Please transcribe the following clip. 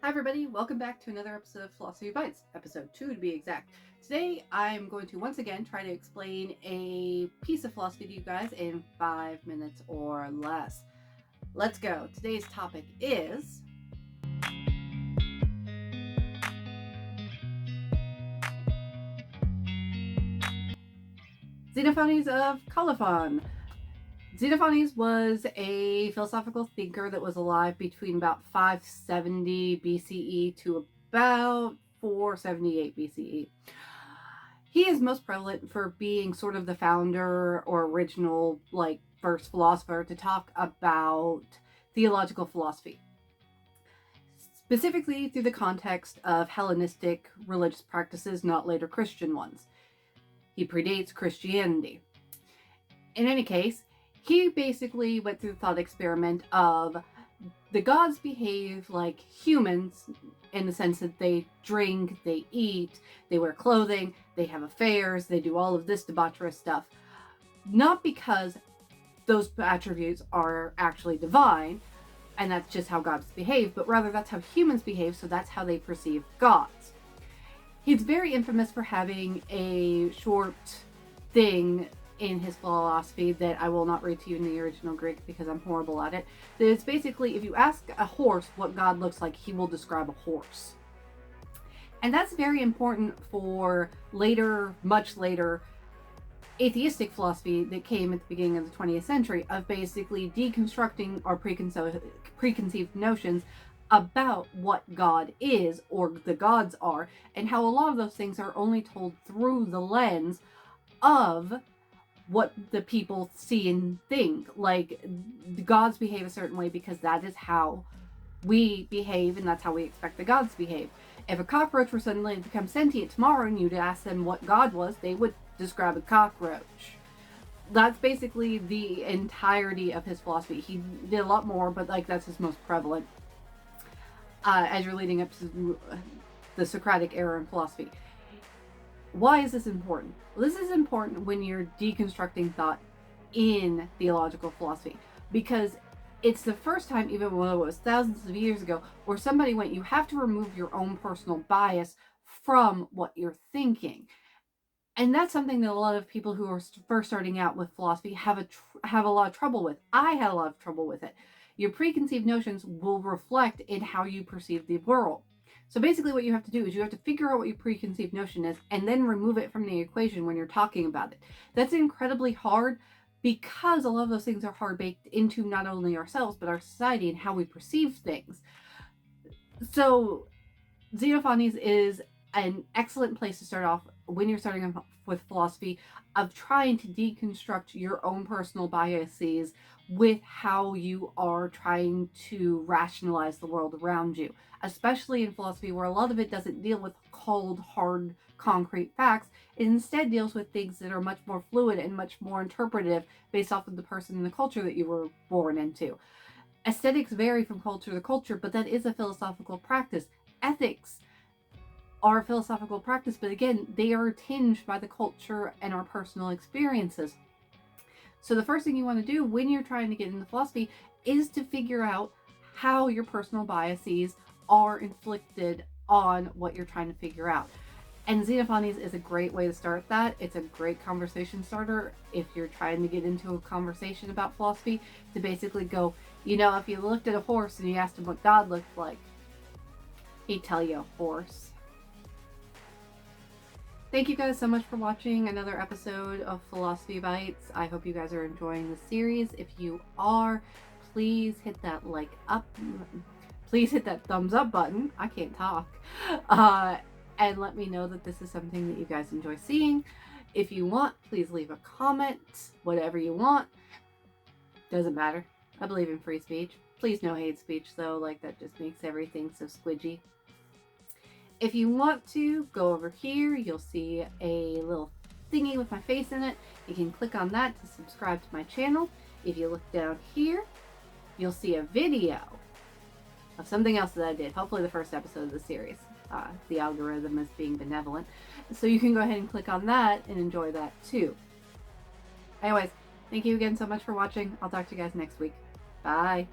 Hi everybody, welcome back to another episode of Philosophy Bites, episode 2 to be exact. Today I'm going to once again try to explain a piece of philosophy to you guys in 5 minutes or less. Let's go. Today's topic is Xenophanes of Colophon. Xenophanes was a philosophical thinker that was alive between about 570 BCE to about 478 BCE. He is most prevalent for being sort of the founder or original, first philosopher to talk about theological philosophy, specifically through the context of Hellenistic religious practices, not later Christian ones. He predates Christianity. In any case, he basically went through the thought experiment of the gods behave like humans in the sense that they drink, they eat, they wear clothing, they have affairs, they do all of this debaucherous stuff. Not because those attributes are actually divine, and that's just how gods behave, but rather that's how humans behave, so that's how they perceive gods. He's very infamous for having a short thing in his philosophy that I will not read to you in the original Greek because I'm horrible at it. That it's basically, if you ask a horse what God looks like, he will describe a horse. And that's very important for later, much later, atheistic philosophy that came at the beginning of the 20th century of basically deconstructing our preconceived notions about what God is or the gods are, and how a lot of those things are only told through the lens of what the people see and think. Like, the gods behave a certain way because that is how we behave, and that's how we expect the gods to behave. If a cockroach were suddenly to become sentient tomorrow and you'd ask them what God was, they would describe a cockroach. That's basically the entirety of his philosophy. He did a lot more, but that's his most prevalent as you're leading up to the Socratic era in philosophy. Why is this important? Well, this is important when you're deconstructing thought in theological philosophy, because it's the first time, even though it was thousands of years ago, where somebody went, you have to remove your own personal bias from what you're thinking. And that's something that a lot of people who are first starting out with philosophy have a lot of trouble with. I had a lot of trouble with it. Your preconceived notions will reflect in how you perceive the world. So basically what you have to do is you have to figure out what your preconceived notion is and then remove it from the equation when you're talking about it. That's incredibly hard because a lot of those things are hard baked into not only ourselves but our society and how we perceive things. So Xenophanes is an excellent place to start off when you're starting off with philosophy, of trying to deconstruct your own personal biases with how you are trying to rationalize the world around you, especially in philosophy where a lot of it doesn't deal with cold, hard, concrete facts. It instead deals with things that are much more fluid and much more interpretive based off of the person and the culture that you were born into. Aesthetics vary from culture to culture, but that is a philosophical practice. Ethics are a philosophical practice, but again, they are tinged by the culture and our personal experiences. So the first thing you want to do when you're trying to get into philosophy is to figure out how your personal biases are inflicted on what you're trying to figure out. And Xenophanes is a great way to start that. It's a great conversation starter if you're trying to get into a conversation about philosophy, to basically go, if you looked at a horse and you asked him what God looked like, he'd tell you a horse. Thank you guys so much for watching another episode of Philosophy Bites. I hope you guys are enjoying the series. If you are, please hit that please hit that thumbs up button. I can't talk. And let me know that this is something that you guys enjoy seeing. If you want, please leave a comment, whatever you want. Doesn't matter. I believe in free speech. Please no hate speech though, that just makes everything so squidgy. If you want to, go over here. You'll see a little thingy with my face in it. You can click on that to subscribe to my channel. If you look down here, you'll see a video of something else that I did. Hopefully the first episode of the series. The algorithm is being benevolent. So you can go ahead and click on that and enjoy that too. Anyways, thank you again so much for watching. I'll talk to you guys next week. Bye.